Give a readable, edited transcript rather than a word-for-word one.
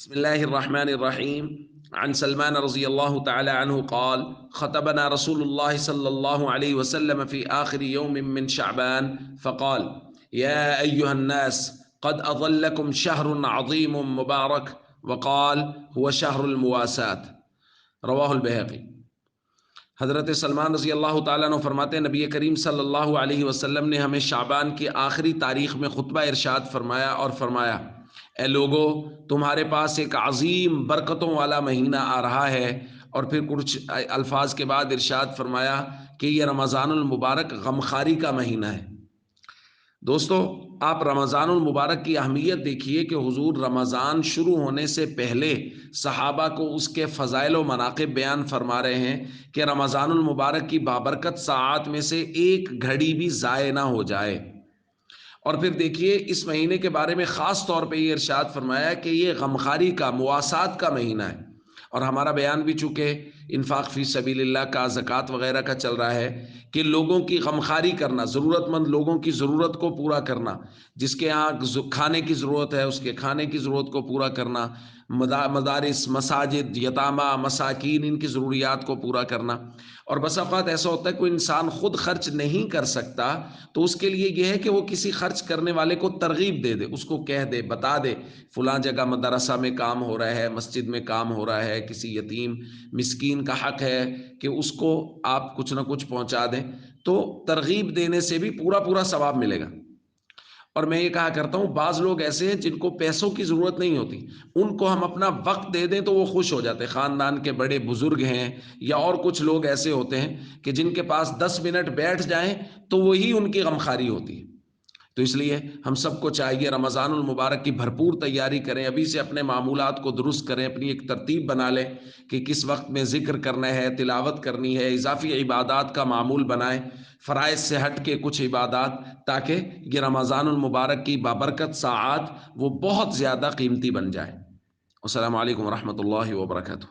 بسم الله الرحمن الرحيم. عن سلمان رضي الله تعالى عنه قال: خطبنا رسول الله صلى الله عليه وسلم في آخر يوم من شعبان فقال: يا أيها الناس قد أظلكم شهر عظيم مبارك، وقال: هو شهر المواساة. رواہ البیہقی۔ حضرت سلمان رضی اللہ تعالیٰ عنہ فرماتے ہیں نبی کریم صلی اللہ علیہ وسلم نے ہمیں شعبان کی آخری تاریخ میں خطبہ ارشاد فرمایا اور فرمایا: اے لوگو، تمہارے پاس ایک عظیم برکتوں والا مہینہ آ رہا ہے۔ اور پھر کچھ الفاظ کے بعد ارشاد فرمایا کہ یہ رمضان المبارک غمخاری کا مہینہ ہے۔ دوستو، آپ رمضان المبارک کی اہمیت دیکھیے کہ حضور رمضان شروع ہونے سے پہلے صحابہ کو اس کے فضائل و مناقب بیان فرما رہے ہیں کہ رمضان المبارک کی بابرکت ساعات میں سے ایک گھڑی بھی ضائع نہ ہو جائے۔ اور پھر دیکھیے اس مہینے کے بارے میں خاص طور پہ یہ ارشاد فرمایا کہ یہ غمخاری کا، مواسات کا مہینہ ہے۔ اور ہمارا بیان بھی چونکہ انفاق فی سبیل اللہ کا، زکوٰۃ وغیرہ کا چل رہا ہے کہ لوگوں کی غمخاری کرنا، ضرورت مند لوگوں کی ضرورت کو پورا کرنا، جس کے یہاں کھانے کی ضرورت ہے اس کے کھانے کی ضرورت کو پورا کرنا، مدارس، مساجد، یتامہ، مساکین، ان کی ضروریات کو پورا کرنا۔ اور بس اوقات ایسا ہوتا ہے کوئی انسان خود خرچ نہیں کر سکتا تو اس کے لیے یہ ہے کہ وہ کسی خرچ کرنے والے کو ترغیب دے دے، اس کو کہہ دے، بتا دے فلاں جگہ مدرسہ میں کام ہو رہا ہے، مسجد میں کام ہو رہا ہے، کسی یتیم مسکین کا حق ہے کہ اس کو آپ کچھ نہ کچھ پہنچا دیں، تو ترغیب دینے سے بھی پورا ثواب ملے گا۔ اور میں یہ کہا کرتا ہوں بعض لوگ ایسے ہیں جن کو پیسوں کی ضرورت نہیں ہوتی، ان کو ہم اپنا وقت دے دیں تو وہ خوش ہو جاتے، خاندان کے بڑے بزرگ ہیں یا اور کچھ لوگ ایسے ہوتے ہیں کہ جن کے پاس 10 منٹ بیٹھ جائیں تو وہی ان کی غمخواری ہوتی ہے۔ تو اس لیے ہم سب کو چاہیے رمضان المبارک کی بھرپور تیاری کریں، ابھی سے اپنے معمولات کو درست کریں، اپنی ایک ترتیب بنا لیں کہ کس وقت میں ذکر کرنا ہے، تلاوت کرنی ہے، اضافی عبادات کا معمول بنائیں، فرائض سے ہٹ کے کچھ عبادات، تاکہ یہ رمضان المبارک کی بابرکت ساعات وہ بہت زیادہ قیمتی بن جائیں۔ السلام علیکم ورحمۃ اللہ وبرکاتہ۔